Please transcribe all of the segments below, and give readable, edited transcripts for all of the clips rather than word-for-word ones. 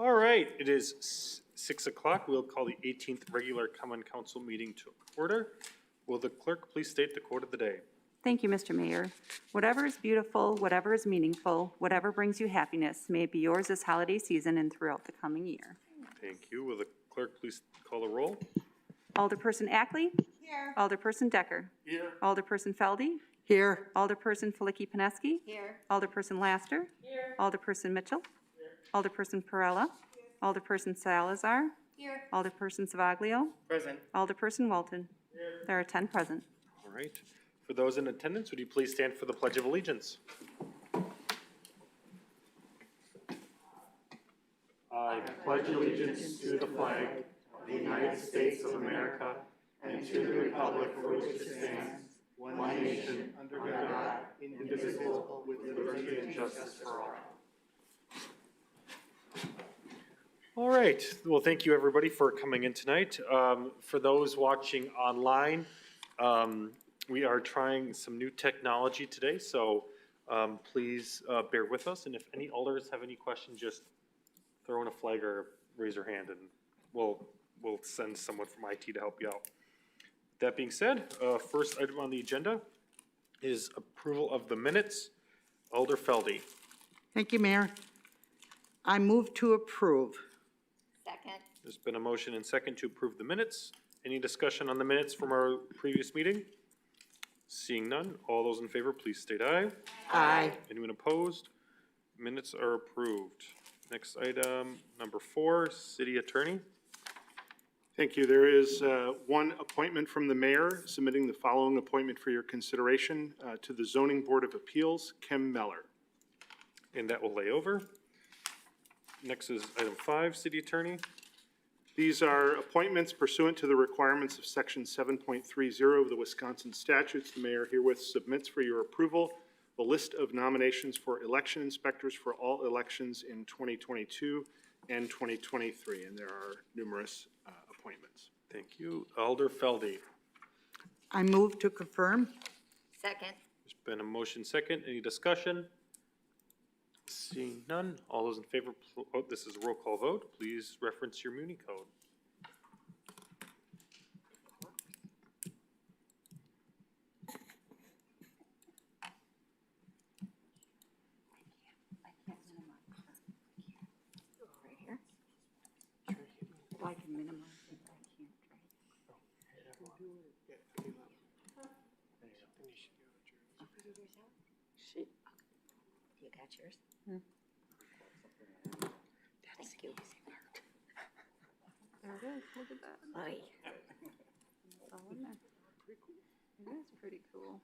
All right, it is 6 o'clock. We'll call the 18th regular Common Council meeting to order. Will the clerk please state the quote of the day? Thank you, Mr. Mayor. Whatever is beautiful, whatever is meaningful, whatever brings you happiness, may it be yours this holiday season and throughout the coming year. Thank you. Will the clerk please call the roll? Alderperson Ackley? Here. Alderperson Decker? Here. Alderperson Feldy? Here. Alderperson Filicki-Pineski? Here. Alderperson Laster? Here. Alderperson Mitchell? Here. Alderperson Perella? Here. Alderperson Salazar? Here. Alderperson Savaglio? Present. Alderperson Walton? Here. There are 10 present. All right. For those in attendance, would you please stand for the Pledge of Allegiance? I pledge allegiance to the flag of the United States of America and to the republic for which it stands, one nation, under God, indivisible, with liberty and justice for all. All right. Well, thank you, everybody, for coming in tonight. For those watching online, we are trying some new technology today, so please bear with us. And if any alders have any questions, just throw in a flag or raise your hand, and we'll send someone from IT to help you out. That being said, first item on the agenda is approval of the minutes. Alder Feldy. Thank you, Mayor. I move to approve. Second. There's been a motion and second to approve the minutes. Any discussion on the minutes from our previous meeting? Seeing none, all those in favor, please state aye. Aye. Anyone opposed? Minutes are approved. Next item, number 4, City Attorney. Thank you. There is one appointment from the mayor, submitting the following appointment for your consideration to the Zoning Board of Appeals, Kim Meller. And that will lay over. Next is item 5, City Attorney. These are appointments pursuant to the requirements of Section 7.30 of the Wisconsin statutes. The mayor herewith submits for your approval a list of nominations for election inspectors for all elections in 2022 and 2023, and there are numerous appointments. Thank you. Alder Feldy. I move to confirm. Second. There's been a motion second. Any discussion? Seeing none, all those in favor, oh, this is a roll call vote. Please reference your Muni code. Right here. Well, I can minimize it, but I can't, She. You got yours? Thank you. There it is, look at that. Aye. It's all in there. It is pretty cool.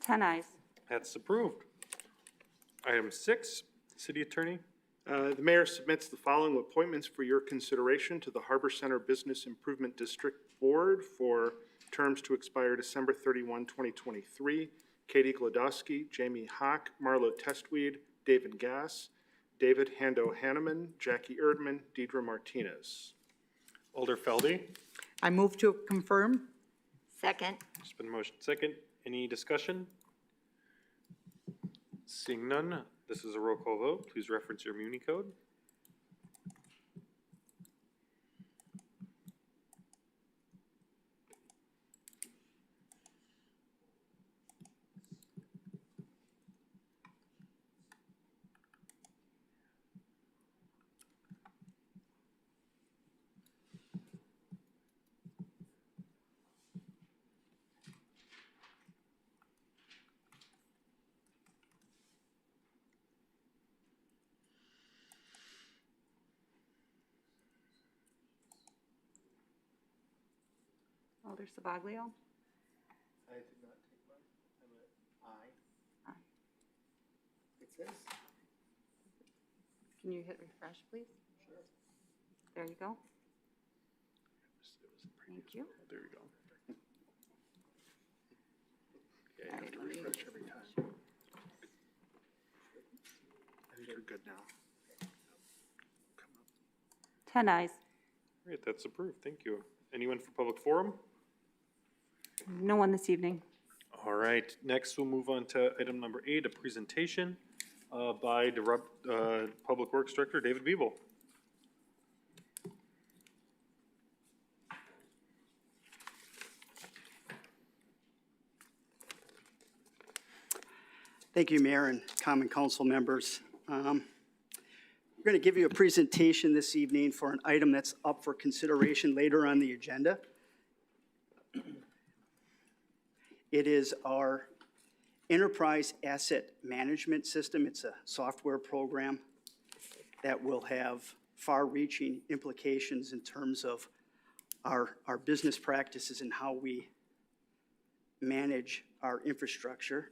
Ten ayes. That's approved. Item 6, City Attorney. The mayor submits the following appointments for your consideration to the Harbor Center Business Improvement District Board for terms to expire December 31, 2023. Katie Glodowski, Jamie Hawk, Marlo Testweed, David Gass, David Hando-Hanneman, Jackie Erdman, Deidre Martinez. Alder Feldy. I move to confirm. Second. There's been a motion second. Any discussion? Seeing none, this is a roll call vote. Please reference your Muni code. Alder Savaglio. I did not take one. I'm an I. Aye. It says, Can you hit refresh, please? sure. There you go. Thank you. There you go. Yeah, you have to refresh every time. I think you're good now. 10 ayes. All right, that's approved. Thank you. Anyone for public forum? No one this evening. All right, next we'll move on to item number 8, a presentation by Public Works Director David Beeble. Thank you, Mayor and Common Council members. We're going to give you a presentation this evening for an item that's up for consideration later on the agenda. It is our Enterprise Asset Management System. It's a software program that will have far-reaching implications in terms of our business practices and how we manage our infrastructure.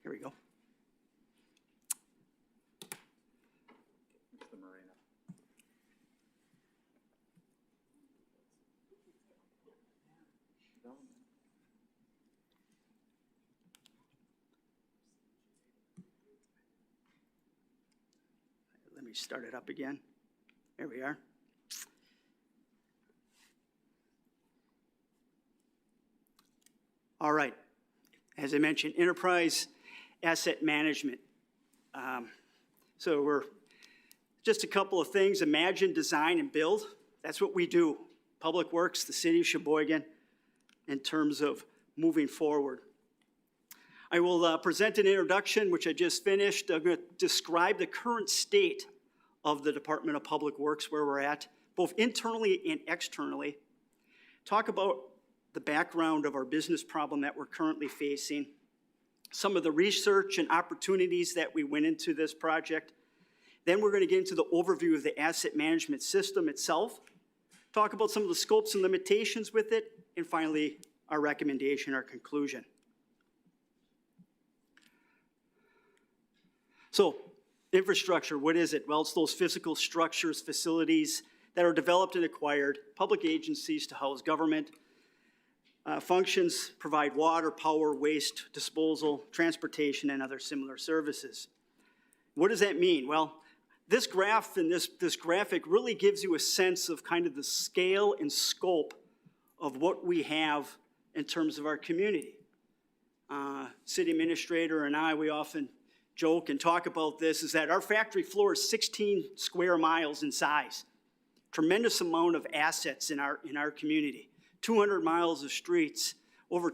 Here we go. Let me start it up again. There we are. All right. As I mentioned, Enterprise Asset Management. So we're just a couple of things. Imagine, design, and build. That's what we do. Public Works, the city of Sheboygan, in terms of moving forward. I will present an introduction, which I just finished. I'm going to describe the current state of the Department of Public Works, where we're at, both internally and externally. Talk about the background of our business problem that we're currently facing, some of the research and opportunities that we went into this project. Then we're going to get into the overview of the asset management system itself, talk about some of the scopes and limitations with it, and finally, our recommendation, our conclusion. So, infrastructure, what is it? Well, it's those physical structures, facilities that are developed and acquired, public agencies to house government, functions provide water, power, waste disposal, transportation, and other similar services. What does that mean? Well, this graph and this graphic really gives you a sense of kind of the scale and scope of what we have in terms of our community. City administrator and I, we often joke and talk about this, is that our factory floor is 16 square miles in size. Tremendous amount of assets in our community. 200 miles of streets, over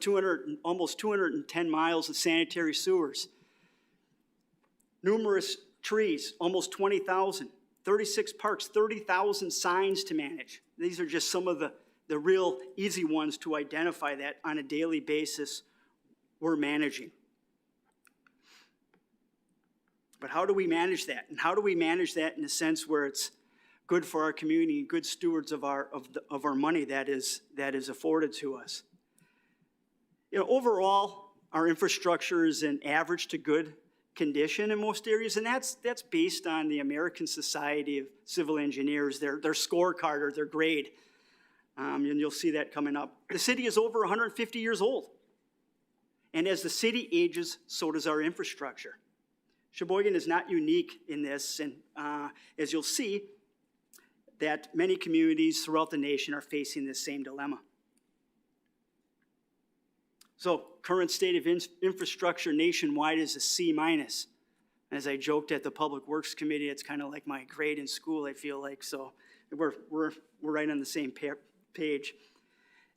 almost 210 miles of sanitary sewers. Numerous trees, almost 20,000. 36 parks, 30,000 signs to manage. These are just some of the real easy ones to identify that on a daily basis we're managing. But how do we manage that? And how do we manage that in a sense where it's good for our community, good stewards of our money that is afforded to us? You know, overall, our infrastructure is in average to good condition in most areas, and that's based on the American Society of Civil Engineers, their scorecard or their grade. And you'll see that coming up. The city is over 150 years old. And as the city ages, so does our infrastructure. Sheboygan is not unique in this, and as you'll see, that many communities throughout the nation are facing this same dilemma. So, current state of infrastructure nationwide is a C-. As I joked at the Public Works Committee, it's kind of like my grade in school, I feel like, so we're right on the same page.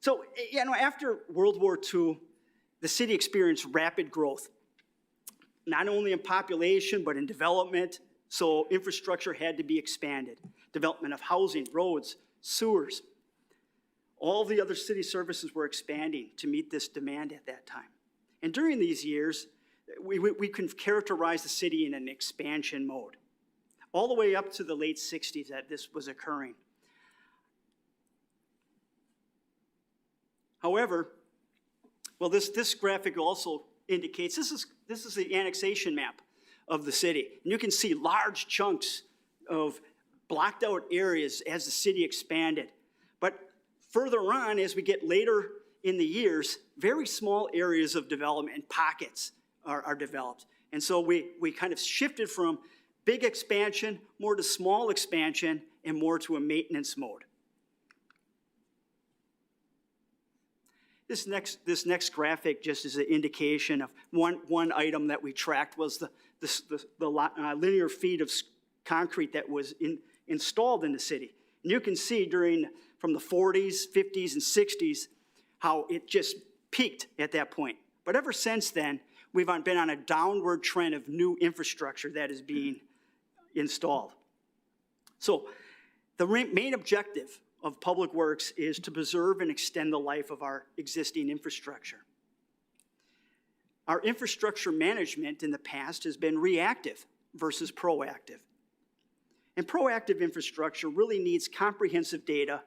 So, you know, after World War II, the city experienced rapid growth, not only in population, but in development, so infrastructure had to be expanded. Development of housing, roads, sewers. All the other city services were expanding to meet this demand at that time. And during these years, we can characterize the city in an expansion mode. All the way up to the late 60s that this was occurring. However, well, this graphic also indicates, this is the annexation map of the city. And you can see large chunks of blocked out areas as the city expanded. But further on, as we get later in the years, very small areas of development and pockets are developed. And so we kind of shifted from big expansion, more to small expansion, and more to a maintenance mode. This next graphic just is an indication of one item that we tracked was the linear feet of concrete that was installed in the city. And you can see from the 40s, 50s, and 60s how it just peaked at that point. But ever since then, we've been on a downward trend of new infrastructure that is being installed. So the main objective of Public Works is to preserve and extend the life of our existing infrastructure. Our infrastructure management in the past has been reactive versus proactive. And proactive infrastructure really needs comprehensive data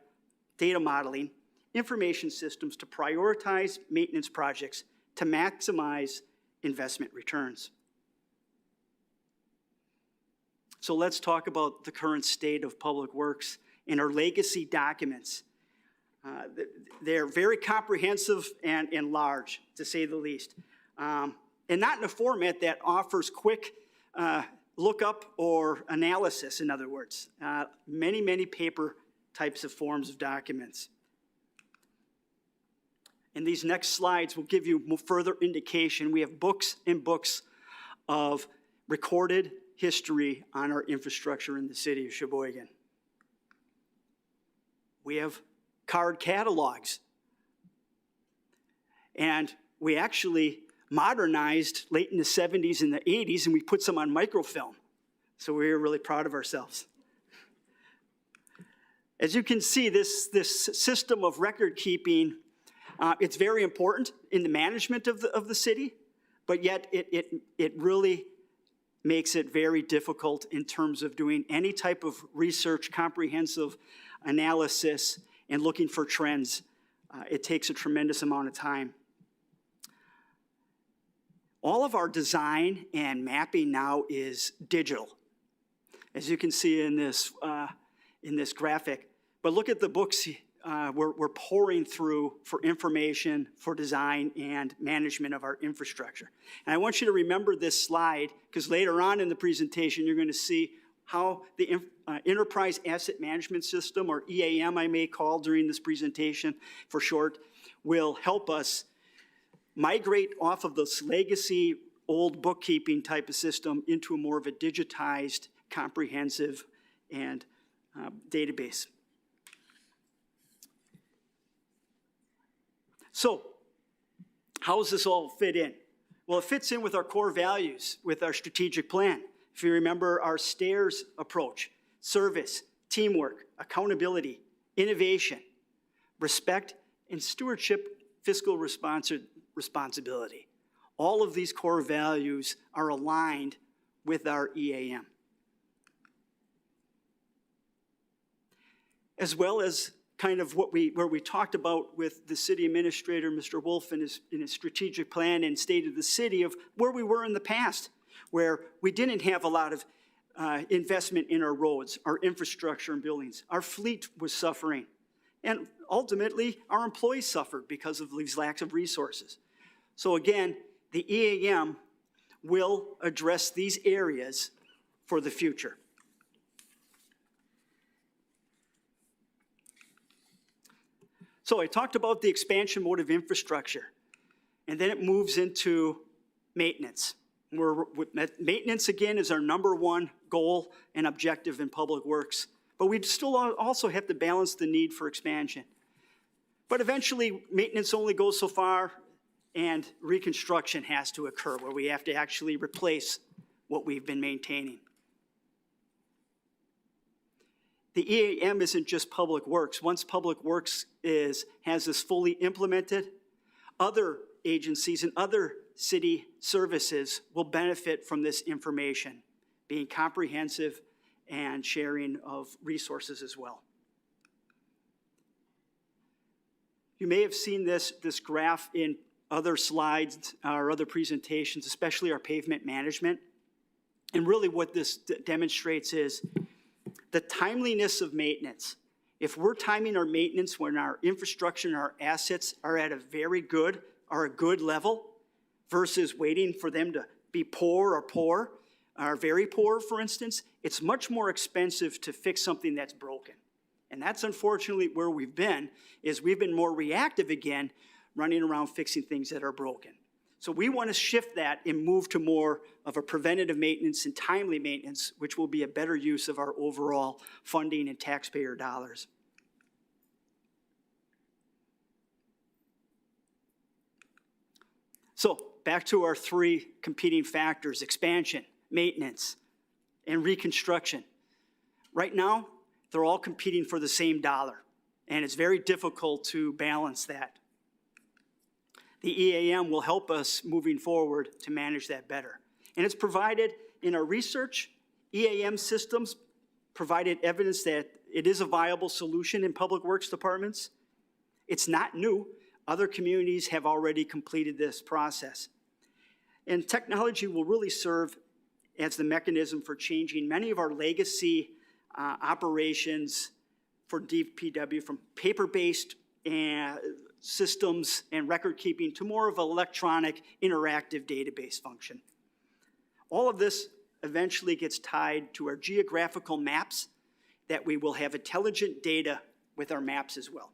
modeling, information systems to prioritize maintenance projects to maximize investment returns. So let's talk about the current state of Public Works and our legacy documents. They're very comprehensive and large, to say the least. And not in a format that offers quick lookup or analysis, in other words. Many paper types of forms of documents. And these next slides will give you further indication. We have books and books of recorded history on our infrastructure in the city of Sheboygan. We have card catalogs. And we actually modernized late in the 70s and the 80s, and we put some on microfilm. So we're really proud of ourselves. As you can see, this system of record keeping, it's very important in the management of the city, but yet it really makes it very difficult in terms of doing any type of research, comprehensive analysis, and looking for trends. It takes a tremendous amount of time. All of our design and mapping now is digital, as you can see in this graphic. But look at the books we're pouring through for information, for design, and management of our infrastructure. And I want you to remember this slide, because later on in the presentation, you're going to see how the Enterprise Asset Management System, or EAM I may call during this presentation for short, will help us migrate off of this legacy old bookkeeping type of system into a more of a digitized, comprehensive, and database. So, how does this all fit in? Well, it fits in with our core values, with our strategic plan. If you remember our STAIRS approach: service, teamwork, accountability, innovation, respect, and stewardship, fiscal responsibility. All of these core values are aligned with our EAM. As well as kind of where we talked about with the city administrator, Mr. Wolf, in his strategic plan and state of the city of where we were in the past, where we didn't have a lot of investment in our roads, our infrastructure and buildings. Our fleet was suffering. And ultimately, our employees suffered because of these lacks of resources. So again, the EAM will address these areas for the future. So I talked about the expansion mode of infrastructure, and then it moves into maintenance. Maintenance, again, is our number one goal and objective in Public Works, but we still also have to balance the need for expansion. But eventually, maintenance only goes so far, and reconstruction has to occur, where we have to actually replace what we've been maintaining. The EAM isn't just Public Works. Once Public Works has this fully implemented, other agencies and other city services will benefit from this information, being comprehensive and sharing of resources as well. You may have seen this graph in other slides or other presentations, especially our pavement management. And really what this demonstrates is the timeliness of maintenance. If we're timing our maintenance when our infrastructure and our assets are at a good level versus waiting for them to be poor, are very poor, for instance, it's much more expensive to fix something that's broken. And that's unfortunately where we've been, is we've been more reactive again, running around fixing things that are broken. So we want to shift that and move to more of a preventative maintenance and timely maintenance, which will be a better use of our overall funding and taxpayer dollars. So back to our three competing factors: expansion, maintenance, and reconstruction. Right now, they're all competing for the same dollar, and it's very difficult to balance that. The EAM will help us moving forward to manage that better. And it's provided in our research. EAM systems provided evidence that it is a viable solution in public works departments. It's not new. Other communities have already completed this process. And technology will really serve as the mechanism for changing many of our legacy operations for DPW from paper-based systems and record keeping to more of an electronic interactive database function. All of this eventually gets tied to our geographical maps, that we will have intelligent data with our maps as well.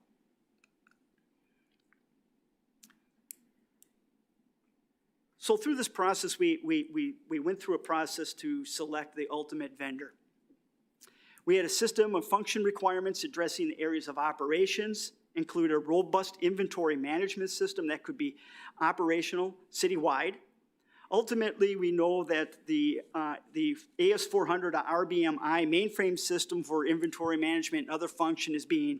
So through this process, we went through a process to select the ultimate vendor. We had a system of function requirements addressing the areas of operations, include a robust inventory management system that could be operational citywide. Ultimately, we know that the AS400 RBMI mainframe system for inventory management and other function is being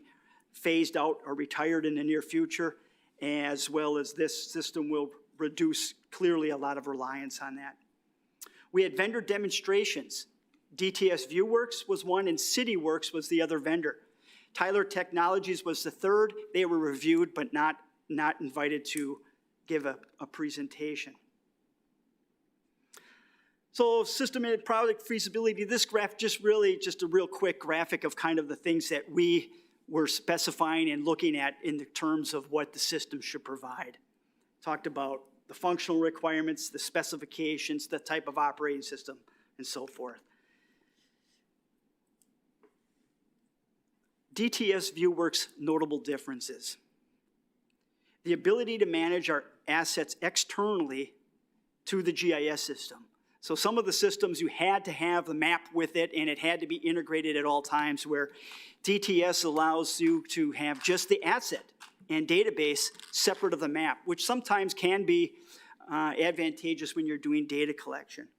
phased out or retired in the near future, as well as this system will reduce clearly a lot of reliance on that. We had vendor demonstrations. DTS Viewworks was one, and CityWorks was the other vendor. Tyler Technologies was the third. They were reviewed, but not invited to give a presentation. So system and product feasibility, this graph just a real quick graphic of kind of the things that we were specifying and looking at in the terms of what the system should provide. Talked about the functional requirements, the specifications, the type of operating system, and so forth. DTS Viewworks' notable differences: the ability to manage our assets externally to the GIS system. So some of the systems you had to have the map with it, and it had to be integrated at all times, where DTS allows you to have just the asset and database separate of the map, which sometimes can be advantageous when you're doing data collection.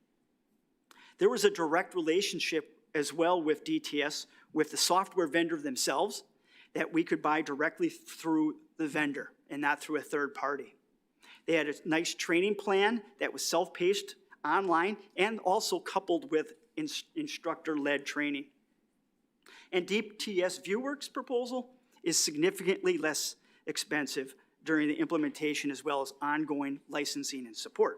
There was a direct relationship as well with DTS, with the software vendor themselves, that we could buy directly through the vendor and not through a third party. They had a nice training plan that was self-paced online and also coupled with instructor-led training. And DTS Viewworks proposal is significantly less expensive during the implementation, as well as ongoing licensing and support.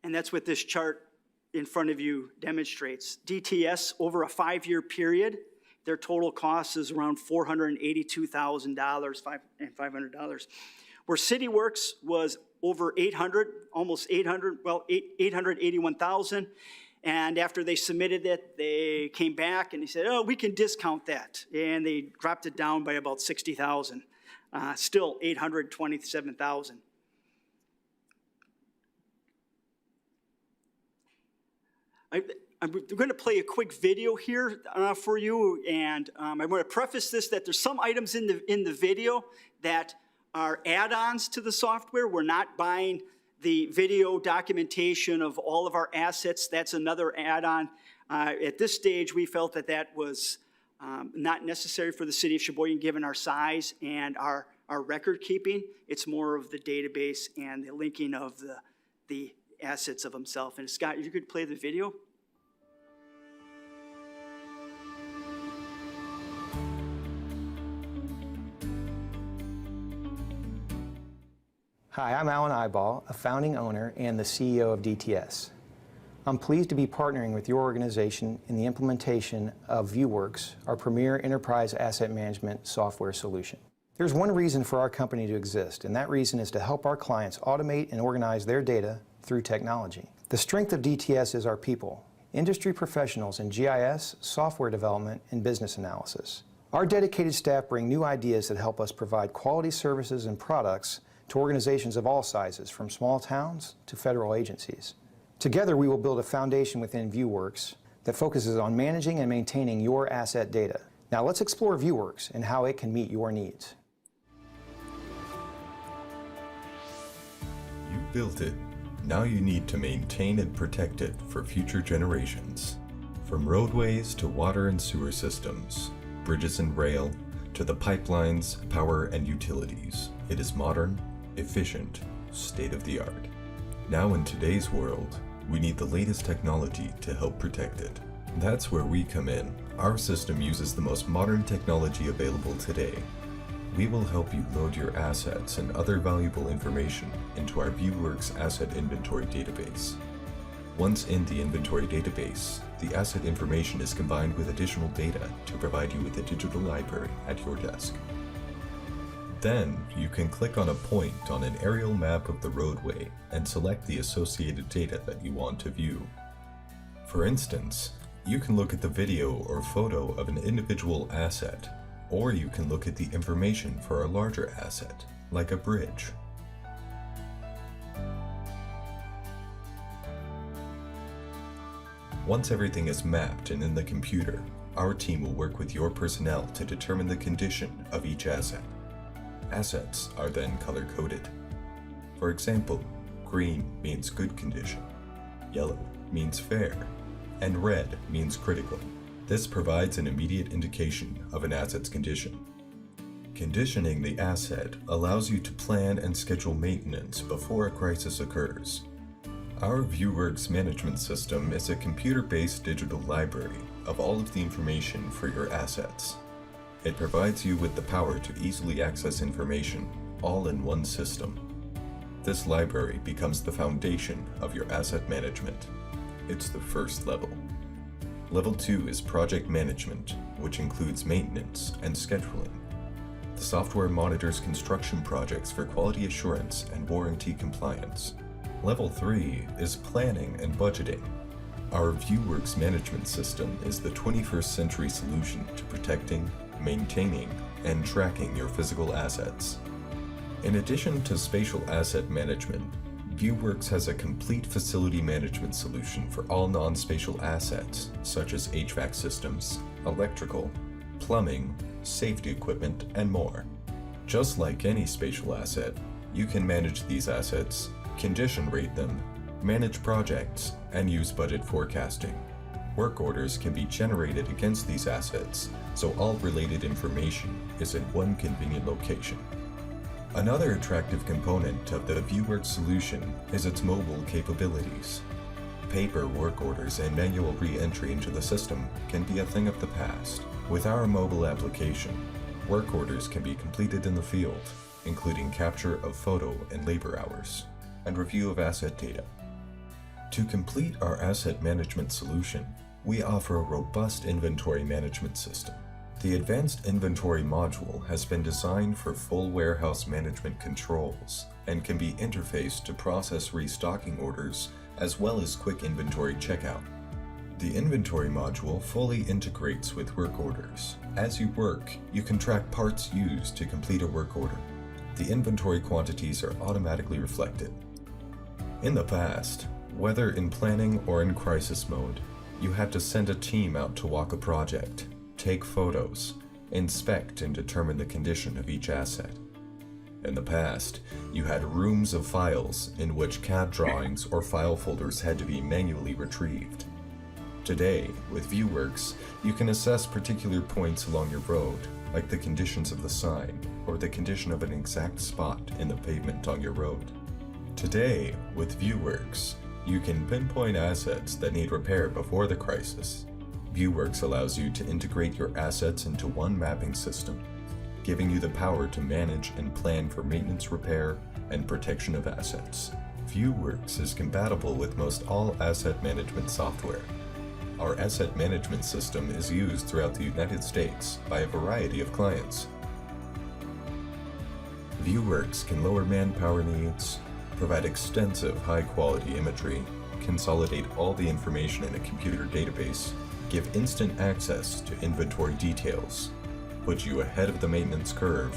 And that's what this chart in front of you demonstrates. DTS, over a 5-year period, their total cost is around $482,000 and $500, where CityWorks was over 800, almost 800, well, 881,000. And after they submitted it, they came back and they said, oh, we can discount that. And they dropped it down by about 60,000, still 827,000. I'm going to play a quick video here for you, and I'm going to preface this that there's some items in the video that are add-ons to the software. We're not buying the video documentation of all of our assets. That's another add-on. At this stage, we felt that that was not necessary for the city of Sheboygan, given our size and our record keeping. It's more of the database and the linking of the assets of themselves. And Scott, if you could play the video. Hi, I'm Alan Eyeball, a founding owner and the CEO of DTS. I'm pleased to be partnering with your organization in the implementation of Viewworks, our premier enterprise asset management software solution. There's one reason for our company to exist, and that reason is to help our clients automate and organize their data through technology. The strength of DTS is our people, industry professionals in GIS, software development, and business analysis. Our dedicated staff bring new ideas that help us provide quality services and products to organizations of all sizes, from small towns to federal agencies. Together, we will build a foundation within Viewworks that focuses on managing and maintaining your asset data. Now let's explore Viewworks and how it can meet your needs. You built it. Now you need to maintain and protect it for future generations. From roadways to water and sewer systems, bridges and rail, to the pipelines, power, and utilities, it is modern, efficient, state-of-the-art. Now in today's world, we need the latest technology to help protect it. That's where we come in. Our system uses the most modern technology available today. We will help you load your assets and other valuable information into our Viewworks Asset Inventory database. Once in the inventory database, the asset information is combined with additional data to provide you with a digital library at your desk. Then, you can click on a point on an aerial map of the roadway and select the associated data that you want to view. For instance, you can look at the video or photo of an individual asset, or you can look at the information for a larger asset, like a bridge. Once everything is mapped and in the computer, our team will work with your personnel to determine the condition of each asset. Assets are then color-coded. For example, green means good condition, yellow means fair, and red means critical. This provides an immediate indication of an asset's condition. Conditioning the asset allows you to plan and schedule maintenance before a crisis occurs. Our Viewworks management system is a computer-based digital library of all of the information for your assets. It provides you with the power to easily access information, all in one system. This library becomes the foundation of your asset management. It's the first level. Level 2 is project management, which includes maintenance and scheduling. The software monitors construction projects for quality assurance and warranty compliance. Level 3 is planning and budgeting. Our Viewworks management system is the 21st century solution to protecting, maintaining, and tracking your physical assets. In addition to spatial asset management, Viewworks has a complete facility management solution for all non-spatial assets, such as HVAC systems, electrical, plumbing, safety equipment, and more. Just like any spatial asset, you can manage these assets, condition rate them, manage projects, and use budget forecasting. Work orders can be generated against these assets, so all related information is in one convenient location. Another attractive component of the Viewworks solution is its mobile capabilities. Paper work orders and manual re-entry into the system can be a thing of the past. With our mobile application, work orders can be completed in the field, including capture of photo and labor hours, and review of asset data. To complete our asset management solution, we offer a robust inventory management system. The Advanced Inventory module has been designed for full warehouse management controls and can be interfaced to process restocking orders as well as quick inventory checkout. The Inventory module fully integrates with work orders. As you work, you can track parts used to complete a work order. The inventory quantities are automatically reflected. In the past, whether in planning or in crisis mode, you had to send a team out to walk a project, take photos, inspect and determine the condition of each asset. In the past, you had rooms of files in which CAD drawings or file folders had to be manually retrieved. Today, with Viewworks, you can assess particular points along your road, like the conditions of the sign or the condition of an exact spot in the pavement on your road. Today, with Viewworks, you can pinpoint assets that need repair before the crisis. Viewworks allows you to integrate your assets into one mapping system, giving you the power to manage and plan for maintenance, repair, and protection of assets. Viewworks is compatible with most all asset management software. Our asset management system is used throughout the United States by a variety of clients. Viewworks can lower manpower needs, provide extensive high-quality imagery, consolidate all the information in a computer database, give instant access to inventory details, put you ahead of the maintenance curve,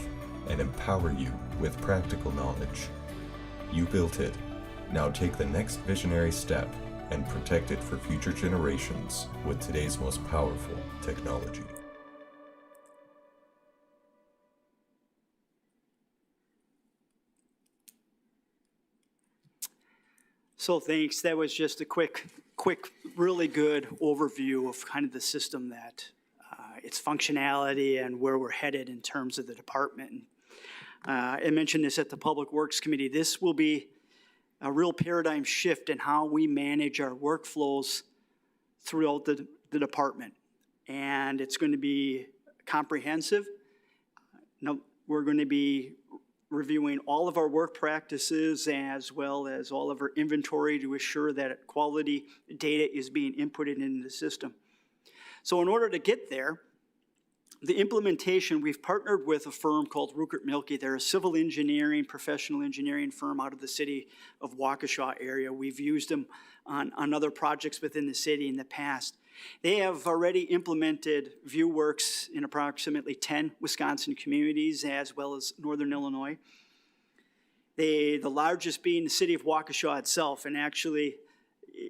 and empower you with practical knowledge. You built it. Now take the next visionary step and protect it for future generations with today's most powerful technology. So thanks. That was just a quick, really good overview of kind of the system, that its functionality and where we're headed in terms of the department. I mentioned this at the Public Works Committee. This will be a real paradigm shift in how we manage our workflows throughout the department. And it's going to be comprehensive. We're going to be reviewing all of our work practices as well as all of our inventory to assure that quality data is being inputted into the system. So in order to get there, the implementation, we've partnered with a firm called Rupert Milkie. They're a civil engineering, professional engineering firm out of the city of Waukesha area. We've used them on other projects within the city in the past. They have already implemented Viewworks in approximately 10 Wisconsin communities as well as Northern Illinois. The largest being the city of Waukesha itself. And actually,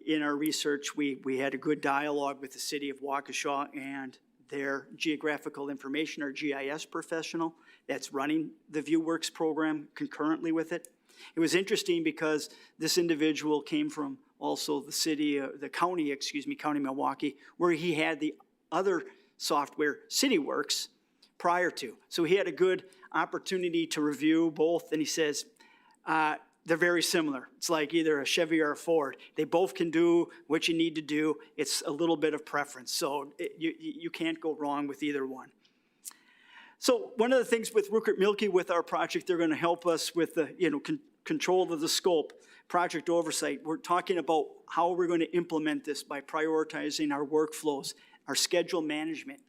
in our research, we had a good dialogue with the city of Waukesha and their geographical information, or GIS professional that's running the Viewworks program concurrently with it. It was interesting because this individual came from also the county Milwaukee, where he had the other software, CityWorks, prior to. So he had a good opportunity to review both, and he says, they're very similar. It's like either a Chevy or a Ford. They both can do what you need to do. It's a little bit of preference. So you can't go wrong with either one. So one of the things with Rupert Milkie with our project, they're going to help us with the control of the scope, project oversight. We're talking about how we're going to implement this by prioritizing our workflows, our schedule management,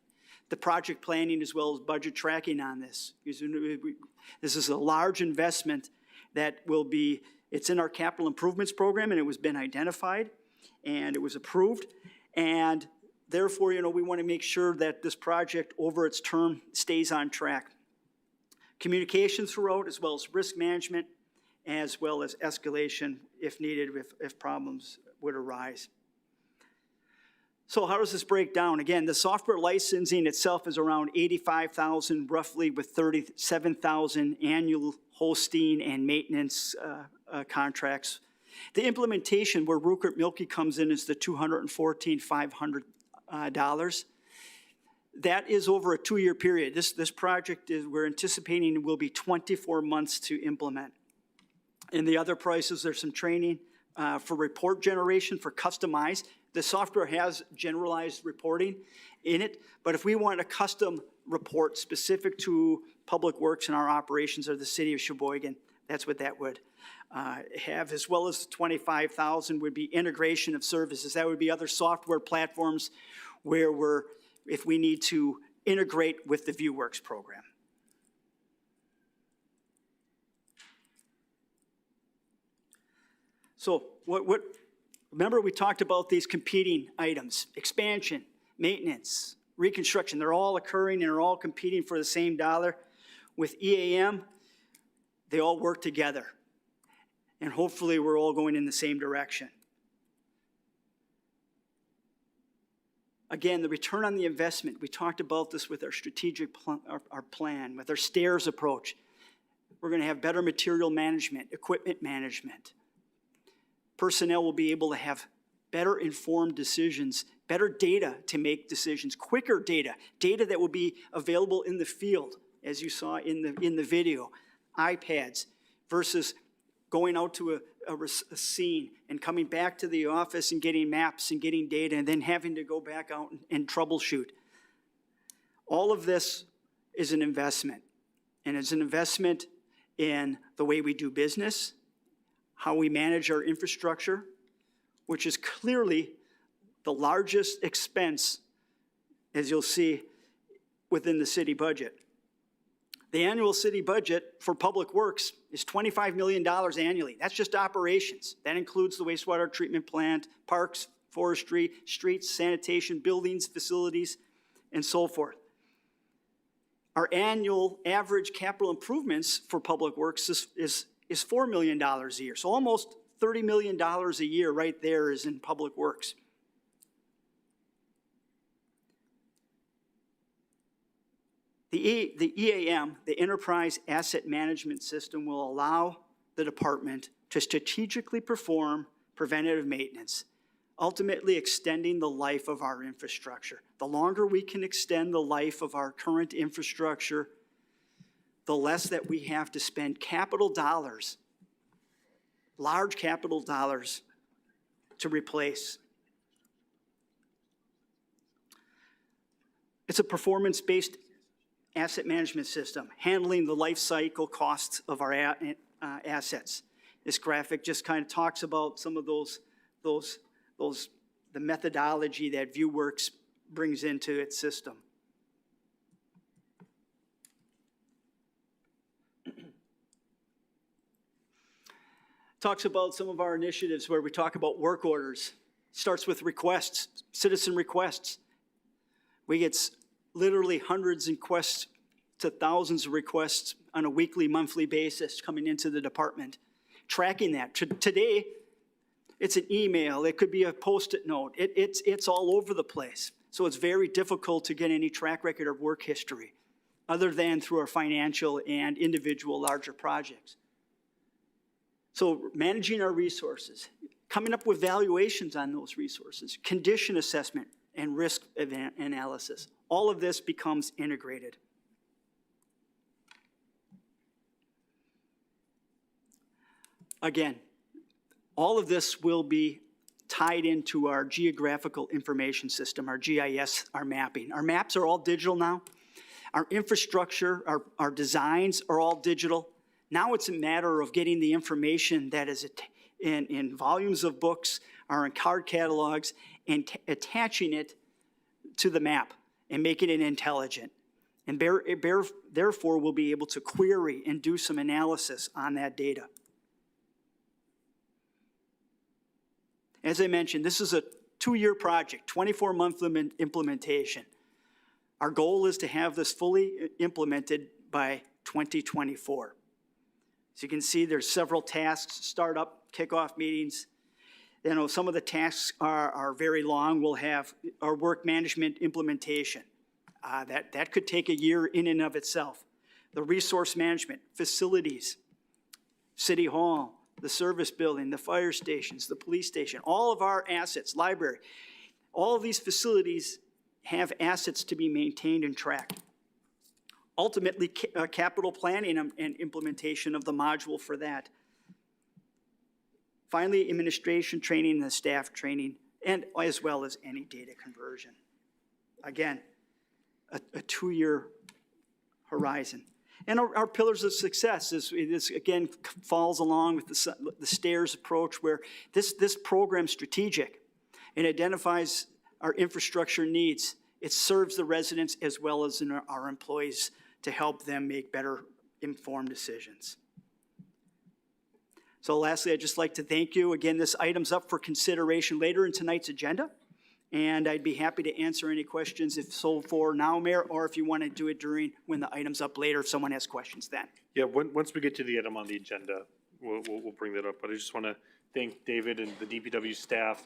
the project planning, as well as budget tracking on this. This is a large investment that it's in our capital improvements program, and it was been identified, and it was approved. And therefore, we want to make sure that this project over its term stays on track. Communication throughout, as well as risk management, as well as escalation if needed, if problems would arise. So how does this break down? Again, the software licensing itself is around $85,000, roughly, with $37,000 annual hosting and maintenance contracts. The implementation where Rupert Milkie comes in is the $214,500. That is over a 2-year period. This project we're anticipating will be 24 months to implement. And the other prices, there's some training for report generation for customized. The software has generalized reporting in it, but if we want a custom report specific to Public Works and our operations or the city of Sheboygan, that's what that would have, as well as the $25,000 would be integration of services. That would be other software platforms where if we need to integrate with the Viewworks program. So remember we talked about these competing items: expansion, maintenance, reconstruction. They're all occurring and are all competing for the same dollar. With EAM, they all work together. And hopefully we're all going in the same direction. Again, the return on the investment, we talked about this with our strategic our plan, with our stairs approach. We're going to have better material management, equipment management. Personnel will be able to have better informed decisions, better data to make decisions, quicker data that will be available in the field, as you saw in the video, iPads, versus going out to a scene and coming back to the office and getting maps and getting data and then having to go back out and troubleshoot. All of this is an investment, and it's an investment in the way we do business, how we manage our infrastructure, which is clearly the largest expense, as you'll see, within the city budget. The annual city budget for Public Works is $25 million annually. That's just operations. That includes the wastewater treatment plant, parks, forestry, streets, sanitation, buildings, facilities, and so forth. Our annual average capital improvements for Public Works is $4 million a year. So almost $30 million a year right there is in Public Works. The EAM, the Enterprise Asset Management System, will allow the department to strategically perform preventative maintenance, ultimately extending the life of our infrastructure. The longer we can extend the life of our current infrastructure, the less that we have to spend capital dollars, large capital dollars, to replace. It's a performance-based asset management system, handling the life cycle costs of our assets. This graphic just kind of talks about some of the methodology that Viewworks brings into its system. Talks about some of our initiatives where we talk about work orders. Starts with requests, citizen requests. We get literally hundreds of requests to thousands of requests on a weekly, monthly basis coming into the department. Tracking that. Today, it's an email. It could be a Post-it note. It's all over the place. So it's very difficult to get any track record of work history other than through our financial and individual larger projects. So managing our resources, coming up with valuations on those resources, condition assessment, and risk analysis. All of this becomes integrated. Again, all of this will be tied into our geographical information system, our GIS, our mapping. Our maps are all digital now. Our infrastructure, our designs are all digital. Now it's a matter of getting the information that is in volumes of books or in card catalogs and attaching it to the map and making it intelligent. And therefore, we'll be able to query and do some analysis on that data. As I mentioned, this is a 2-year project, 24-month implementation. Our goal is to have this fully implemented by 2024. As you can see, there's several tasks, startup, kickoff meetings. You know, some of the tasks are very long. We'll have our work management implementation. That could take a year in and of itself. The resource management, facilities, City Hall, the service building, the fire stations, the police station, all of our assets, library. All of these facilities have assets to be maintained and tracked. Ultimately, capital planning and implementation of the module for that. Finally, administration training and the staff training, and as well as any data conversion. Again, a 2-year horizon. And our pillars of success is again falls along with the stairs approach, where this program's strategic. It identifies our infrastructure needs. It serves the residents as well as our employees to help them make better informed decisions. So lastly, I'd just like to thank you. Again, this item's up for consideration later in tonight's agenda, and I'd be happy to answer any questions if so for now, Mayor, or if you want to do it when the item's up later, if someone has questions then. Yeah, once we get to the item on the agenda, we'll bring that up. But I just want to thank David and the DPW staff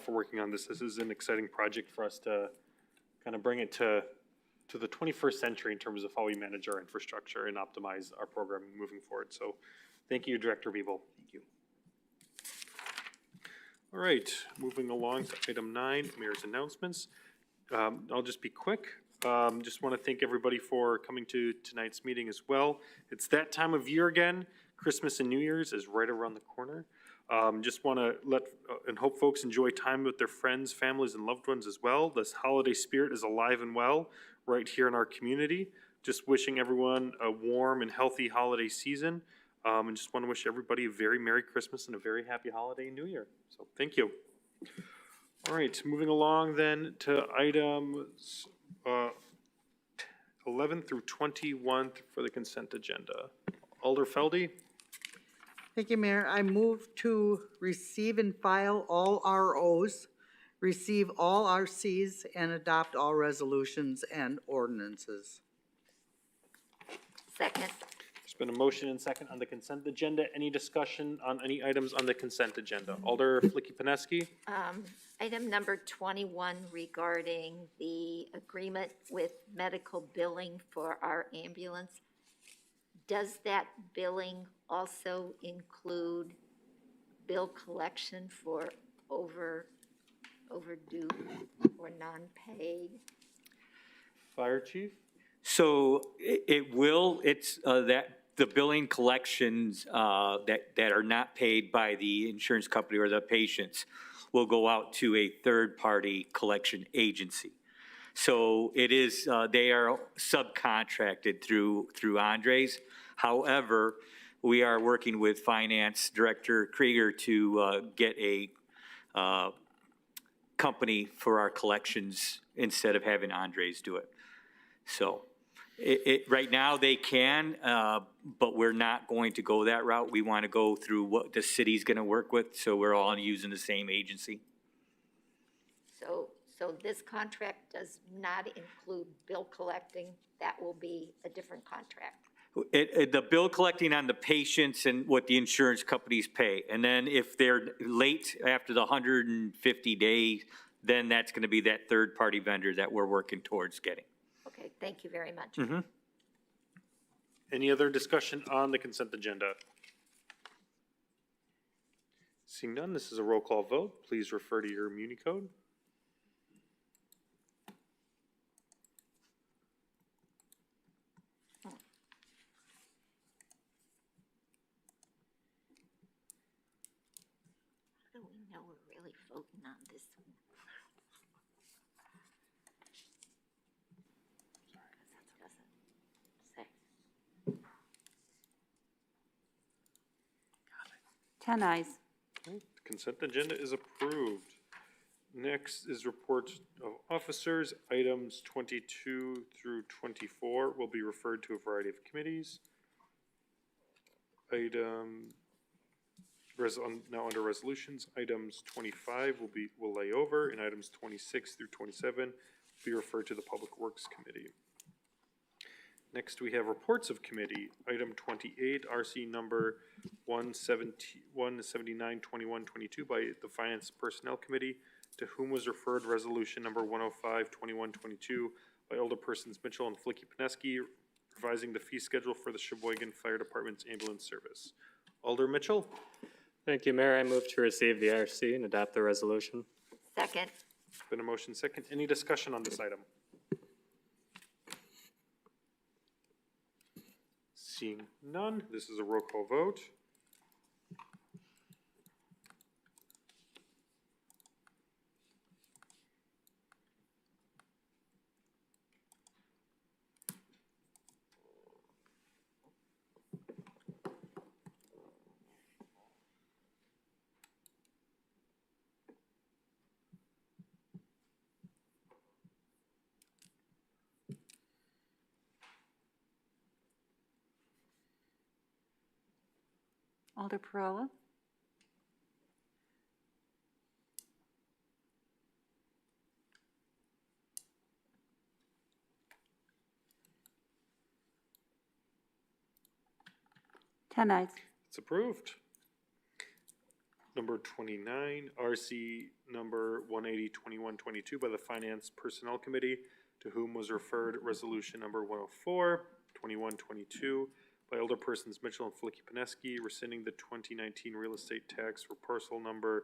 for working on this. This is an exciting project for us to kind of bring it to the 21st century in terms of how we manage our infrastructure and optimize our programming moving forward. So thank you, Director Beeble. Thank you. All right, moving along to item 9, Mayor's announcements. I'll just be quick. Just want to thank everybody for coming to tonight's meeting as well. It's that time of year again. Christmas and New Year's is right around the corner. Just want to let and hope folks enjoy time with their friends, families, and loved ones as well. This holiday spirit is alive and well right here in our community. Just wishing everyone a warm and healthy holiday season. And just want to wish everybody a very Merry Christmas and a very happy holiday New Year. So thank you. All right, moving along then to items 11 through 21 for the consent agenda. Alder Feldy? Thank you, Mayor. I move to receive and file all ROs, receive all RCs, and adopt all resolutions and ordinances. Second. There's been a motion and second on the consent agenda. Any discussion on any items on the consent agenda? Alder Flicky-Peneski? Item number 21 regarding the agreement with medical billing for our ambulance. Does that billing also include bill collection for overdue or non-paid? Fire Chief? So it will, it's that the billing collections that are not paid by the insurance company or the patients will go out to a third-party collection agency. So it is, they are subcontracted through Andres. However, we are working with Finance Director Krieger to get a company for our collections instead of having Andres do it. So right now they can, but we're not going to go that route. We want to go through what the city's going to work with, so we're all using the same agency. So this contract does not include bill collecting. That will be a different contract. The bill collecting on the patients and what the insurance companies pay. And then if they're late after the 150 days, then that's going to be that third-party vendor that we're working towards getting. Okay, thank you very much. Any other discussion on the consent agenda? Seeing none, this is a roll call vote. Please refer to your Muni code. How do we know we're really voting on this one? Doesn't say. 10 ayes. Okay, the consent agenda is approved. Next is reports of officers. Items 22 through 24 will be referred to a variety of committees. Now under resolutions, items 25 will lay over, and items 26 through 27 will be referred to the Public Works Committee. Next, we have reports of committee. Item 28, RC number 179, 21, 22 by the Finance Personnel Committee, to whom was referred resolution number 105, 21, 22 by Alderpersons Mitchell and Flicky-Peneski, revising the fee schedule for the Sheboygan Fire Department's ambulance service. Alder Mitchell? Thank you, Mayor. I move to receive the RC and adopt the resolution. Second. Been a motion second. Any discussion on this item? Seeing none, this is a roll call vote. Alder Perella. Ten ayes. It's approved. Number 29, RC number 180, 21, 22 by the Finance Personnel Committee, to whom was referred resolution number 104, 21, 22 by Alderpersons Mitchell and Flicky-Peneski, rescinding the 2019 real estate tax for parcel number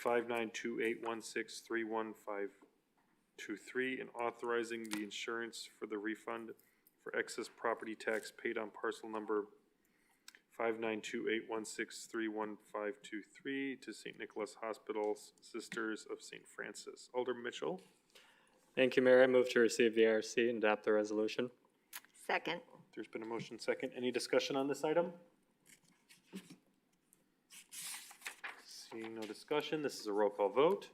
59281631523 and authorizing the insurance for the refund for excess property tax paid on parcel number 59281631523 to St. Nicholas Hospital Sisters of St. Francis. Alder Mitchell? Thank you, Mayor. I move to receive the RC and adopt the resolution. Second. There's been a motion second. Any discussion on this item? Seeing no discussion, this is a roll call vote.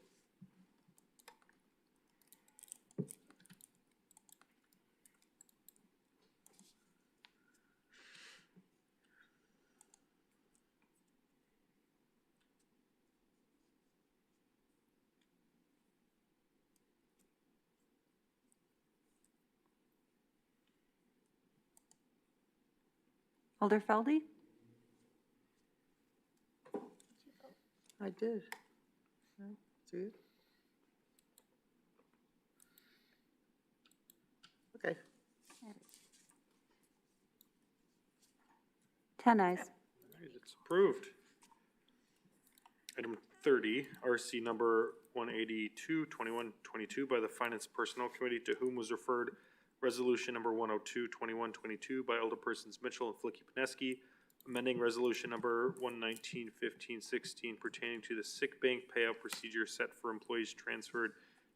Alder Feldy? I did. No, see it? Okay. 10 ayes. It's approved. Item 30, RC number 182, 2122 by the Finance Personnel Committee, to whom was referred resolution number 102, 2122 by Alderpersons Mitchell and Flicky-Pineski, amending resolution number 119, 15, 16 pertaining to the sick bank payout procedure set for employees transferred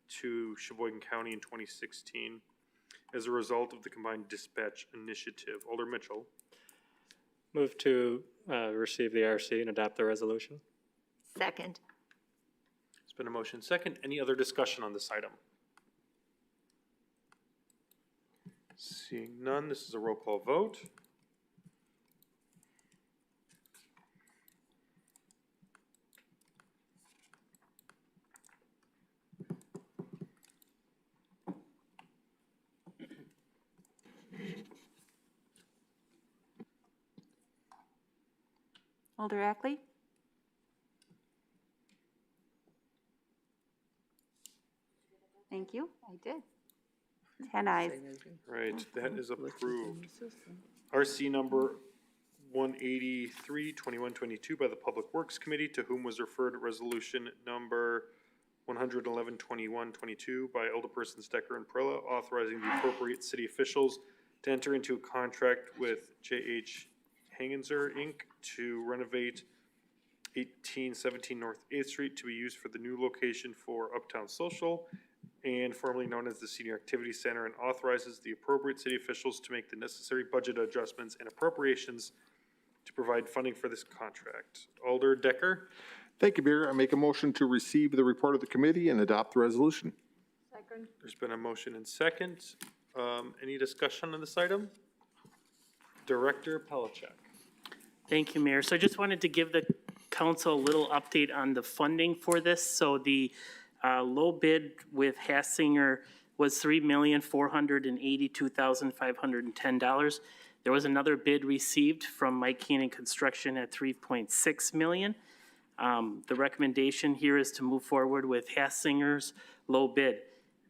to Sheboygan County in 2016 as a result of the combined dispatch initiative. Alder Mitchell. Move to receive the RC and adopt the resolution. Second. There's been a motion second. Any other discussion on this item? Seeing none, this is a roll call vote. Alder Ackley? Thank you, I did. 10 ayes. Right, that is approved. RC number 183, 2122 by the Public Works Committee, to whom was referred resolution number 111, 2122 by Alderpersons Decker and Perla, authorizing the appropriate city officials to enter into a contract with J.H. Hangenzer, Inc. to renovate 1817 North 8th Street to be used for the new location for Uptown Social and formerly known as the Senior Activity Center, and authorizes the appropriate city officials to make the necessary budget adjustments and appropriations to provide funding for this contract. Alder Decker. Thank you, Mayor. I make a motion to receive the report of the committee and adopt the resolution. Second. There's been a motion and second. Any discussion on this item? Director Pellicek. Thank you, Mayor. So I just wanted to give the council a little update on the funding for this. So the low bid with Hassinger was $3,482,510. There was another bid received from Mike Keenan Construction at $3.6 million. The recommendation here is to move forward with Hassinger's low bid.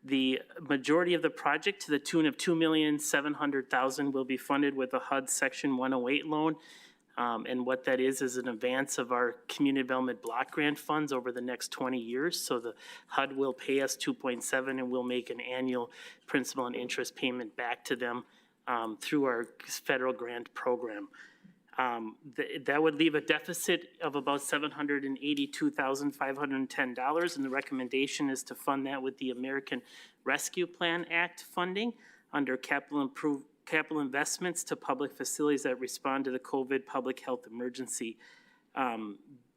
The majority of the project, to the tune of $2,700,000, will be funded with a HUD Section 108 loan. And what that is an advance of our community development block grant funds over the next 20 years. So the HUD will pay us 2.7 and we'll make an annual principal and interest payment back to them through our federal grant program. That would leave a deficit of about $782,510, and the recommendation is to fund that with the American Rescue Plan Act funding under capital investments to public facilities that respond to the COVID public health emergency.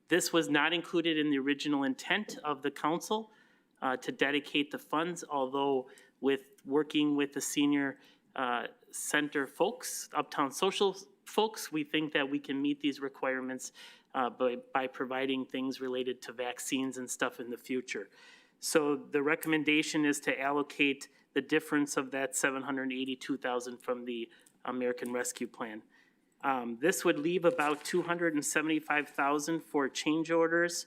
This was not included in the original intent of the council to dedicate the funds, although with working with the senior center folks, Uptown Social folks, we think that we can meet these requirements by providing things related to vaccines and stuff in the future. So the recommendation is to allocate the difference of that $782,000 from the American Rescue Plan. This would leave about $275,000 for change orders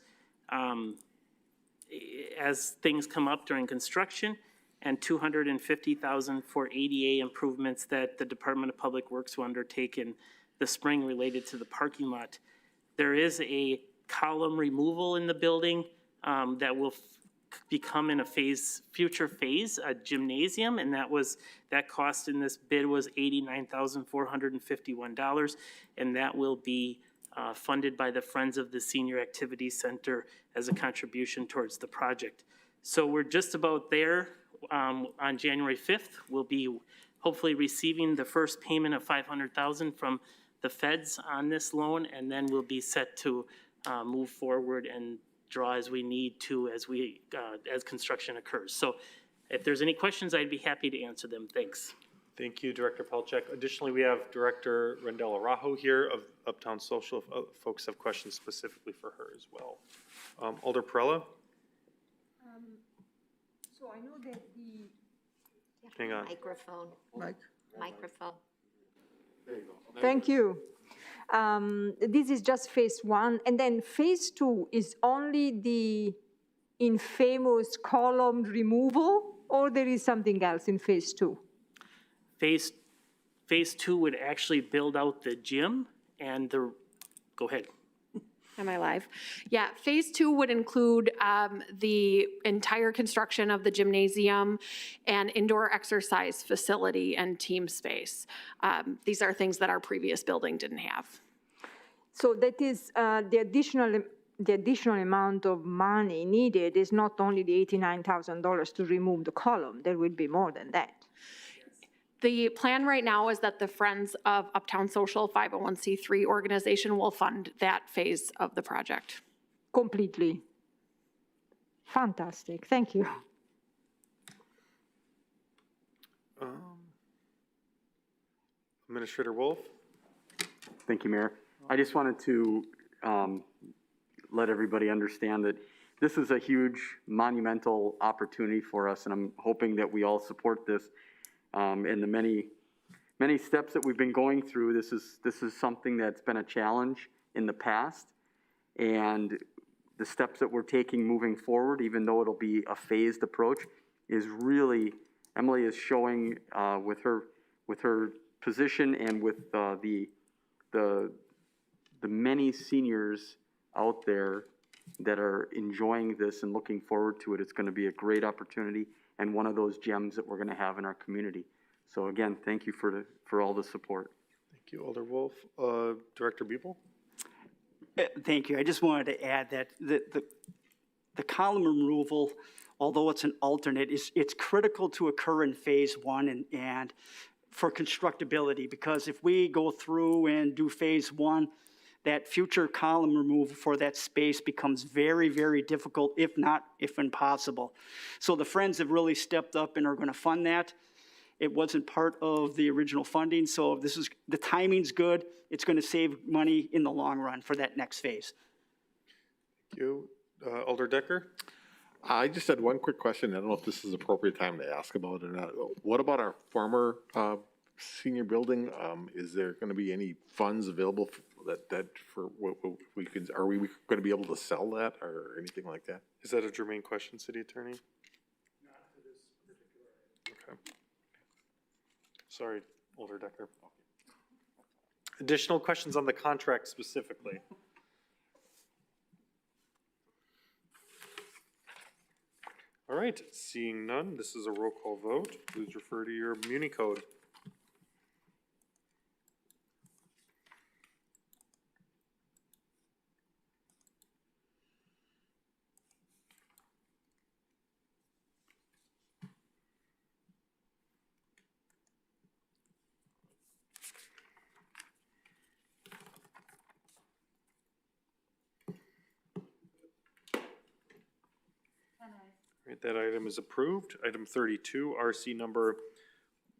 as things come up during construction, and $250,000 for ADA improvements that the Department of Public Works will undertake in the spring related to the parking lot. There is a column removal in the building that will become in a future phase, a gymnasium, and that cost in this bid was $89,451, and that will be funded by the Friends of the Senior Activity Center as a contribution towards the project. So we're just about there. On January 5th, we'll be hopefully receiving the first payment of $500,000 from the feds on this loan, and then we'll be set to move forward and draw as we need to as construction occurs. So if there's any questions, I'd be happy to answer them. Thanks. Thank you, Director Pellicek. Additionally, we have Director Rendell Araujo here of Uptown Social. If folks have questions specifically for her as well. Alder Perella? So I know that the. Hang on. Microphone. Mike. Microphone. Thank you. This is just phase one. And then phase two is only the infamous column removal, or there is something else in phase two? Phase two would actually build out the gym and go ahead. Am I live? Yeah, phase two would include the entire construction of the gymnasium and indoor exercise facility and team space. These are things that our previous building didn't have. So that is the additional amount of money needed is not only the $89,000 to remove the column, there will be more than that. The plan right now is that the Friends of Uptown Social 501c3 organization will fund that phase of the project. Completely. Fantastic, thank you. Administrator Wolf? Thank you, Mayor. I just wanted to let everybody understand that this is a huge monumental opportunity for us, and I'm hoping that we all support this. And the many steps that we've been going through, this is something that's been a challenge in the past, and the steps that we're taking moving forward, even though it'll be a phased approach, is really, Emily is showing with her position and with the many seniors out there that are enjoying this and looking forward to it. It's going to be a great opportunity and one of those gems that we're going to have in our community. So again, thank you for all the support. Thank you, Alder Wolf. Director Beeple? Thank you. I just wanted to add that the column removal, although it's an alternate, it's critical to occur in phase one and for constructability, because if we go through and do phase one, that future column removal for that space becomes very, very difficult, if impossible. So the Friends have really stepped up and are going to fund that. It wasn't part of the original funding, so the timing's good. It's going to save money in the long run for that next phase. Thank you. Alder Decker? I just had one quick question. I don't know if this is the appropriate time to ask about it or not. What about our former senior building? Is there going to be any funds available for what we can? Are we going to be able to sell that or anything like that? Is that a germane question, City Attorney? Not for this particular. Okay. Sorry, Alder Decker. Additional questions on the contract specifically? All right, seeing none, this is a roll call vote. Please refer to your Muni code. Right, that item is approved. Item 32, RC number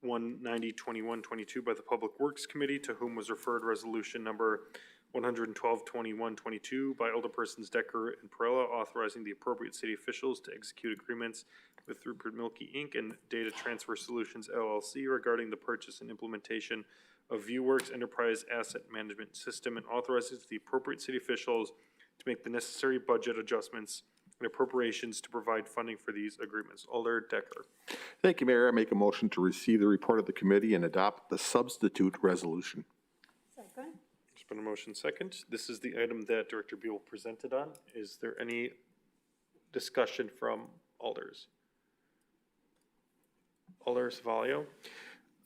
190-2122 by the Public Works Committee, to whom was referred resolution number 112-2122 by Alderpersons Decker and Perella, authorizing the appropriate city officials to execute agreements with Rupert Milky Inc. and Data Transfer Solutions LLC regarding the purchase and implementation of Viewworks Enterprise Asset Management System, and authorizes the appropriate city officials to make the necessary budget adjustments and appropriations to provide funding for these agreements. Alder Decker. Thank you, Mayor. I make a motion to receive the report of the committee and adopt the substitute resolution. Second. There's been a motion second. This is the item that Director Buell presented on. Is there any discussion from alders? Alder Savalio.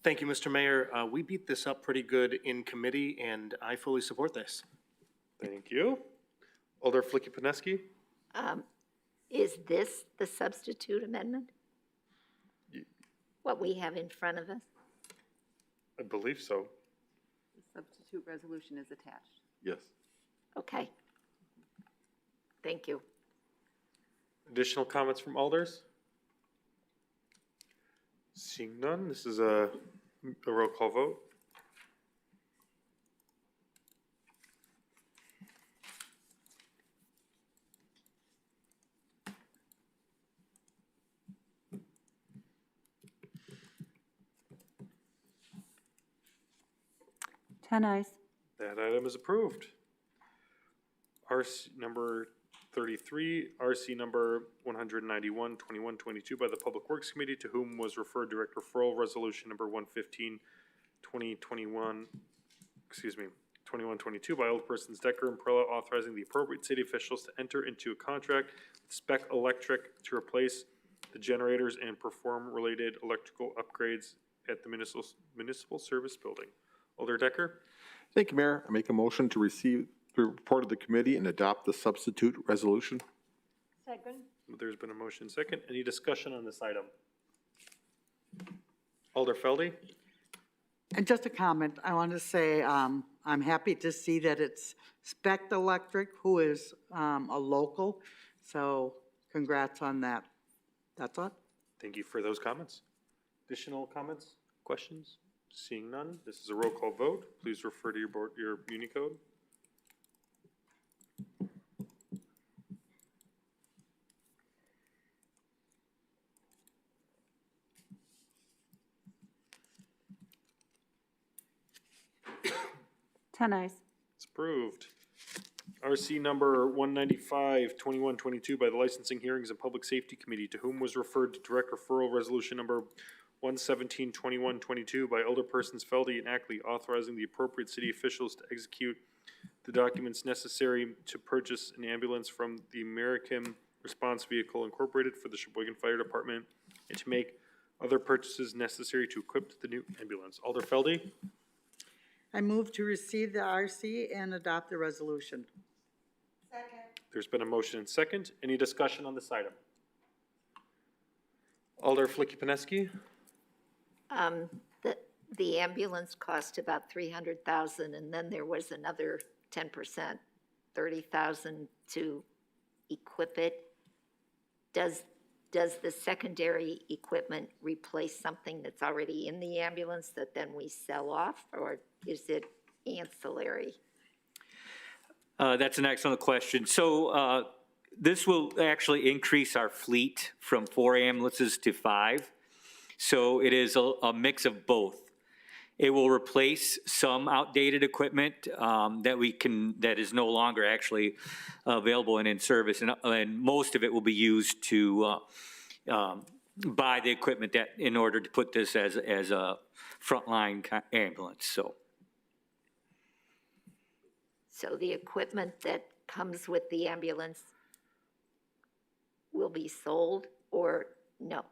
Thank you, Mr. Mayor. We beat this up pretty good in committee, and I fully support this. Thank you. Alder Flicky-Pineski. Is this the substitute amendment? What we have in front of us? I believe so. The substitute resolution is attached. Yes. Okay. Thank you. Additional comments from alders? Seeing none, this is a roll call vote. Ten ayes. That item is approved. RC number 33, RC number 191, 2122 by the Public Works Committee, to whom was referred direct referral resolution number 115, 2021, 2122 by Alderpersons Decker and Perla, authorizing the appropriate city officials to enter into a contract with Spec Electric to replace the generators and perform related electrical upgrades at the municipal service building. Alder Decker? Thank you, Mayor. I make a motion to receive the report of the committee and adopt the substitute resolution. Second. There's been a motion second. Any discussion on this item? Alder Felde? And just a comment, I want to say, I'm happy to see that it's Spec Electric, who is a local, so congrats on that. That's all. Thank you for those comments. Additional comments, questions? Seeing none, this is a roll call vote. Please refer to your Unicode. Ten ayes. It's approved. RC number 195, 2122 by the Licensing Hearings and Public Safety Committee, to whom was referred to direct referral resolution number 117, 2122 by Alderpersons Feldy and Ackley, authorizing the appropriate city officials to execute the documents necessary to purchase an ambulance from the American Response Vehicle Incorporated for the Sheboygan Fire Department and to make other purchases necessary to equip the new ambulance. Alder Feldy? I move to receive the RC and adopt the resolution. There's been a motion and second. Any discussion on this item? Alder Flicky-Pineski? The ambulance cost about $300,000, and then there was another 10%, $30,000 to equip it. Does the secondary equipment replace something that's already in the ambulance that then we sell off, or is it ancillary? That's an excellent question. So this will actually increase our fleet from 4 ambulances to 5. So it is a mix of both. It will replace some outdated equipment that is no longer actually available and in service, and most of it will be used to buy the equipment that in order to put this as a frontline ambulance. So the equipment that comes with the ambulance will be sold, or no?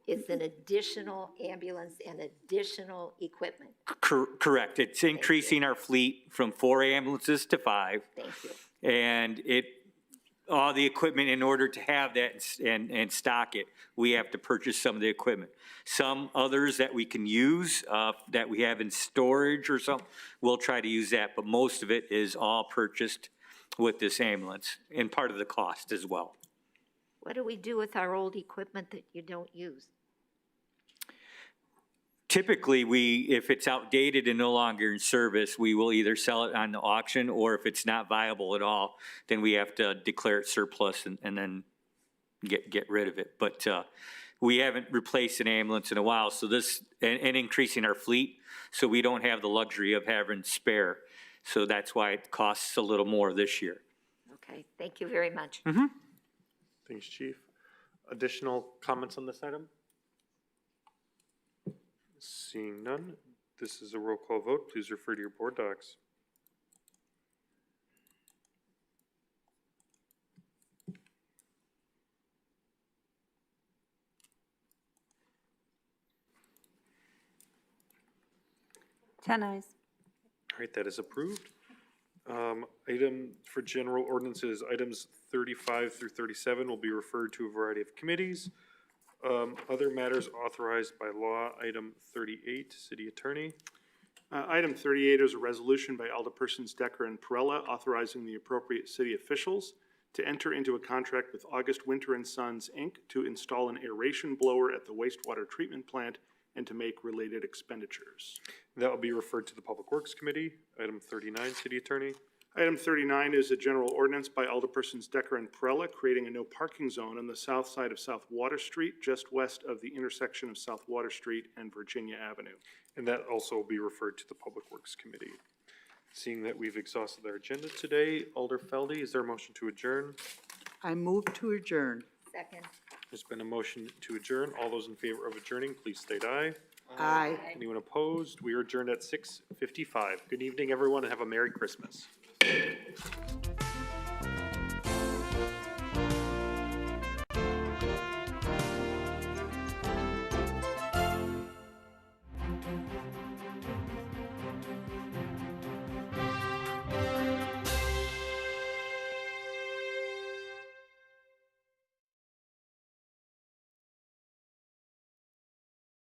It's an additional ambulance and additional equipment. Correct. It's increasing our fleet from 4 ambulances to 5. Thank you. And all the equipment, in order to have that and stock it, we have to purchase some of the equipment. Some others that we can use, that we have in storage or something, we'll try to use that, but most of it is all purchased with this ambulance, and part of the cost as well. What do we do with our old equipment that you don't use? Typically, if it's outdated and no longer in service, we will either sell it on the auction, or if it's not viable at all, then we have to declare it surplus and then get rid of it. But we haven't replaced an ambulance in a while, so this, and increasing our fleet, so we don't have the luxury of having spare. So that's why it costs a little more this year. Okay, thank you very much. Mm-hmm. Thanks, Chief. Additional comments on this item? Seeing none, this is a roll call vote. Please refer to your board docs. Ten ayes. All right, that is approved. Item for general ordinances, items 35 through 37 will be referred to a variety of committees. Other matters authorized by law, item 38, City Attorney. Item 38 is a resolution by Alderpersons Decker and Perella authorizing the appropriate city officials to enter into a contract with August Winter and Sons, Inc. to install an aeration blower at the wastewater treatment plant and to make related expenditures. That will be referred to the Public Works Committee. Item 39, City Attorney. Item 39 is a general ordinance by Alderpersons Decker and Perella, creating a no parking zone on the south side of South Water Street, just west of the intersection of South Water Street and Virginia Avenue. And that also will be referred to the Public Works Committee. Seeing that we've exhausted our agenda today, Alder Feldy, is there a motion to adjourn? I move to adjourn. Second. There's been a motion to adjourn. All those in favor of adjourning, please state aye. Aye. Anyone opposed? We are adjourned at 6:55. Good evening, everyone, and have a Merry Christmas.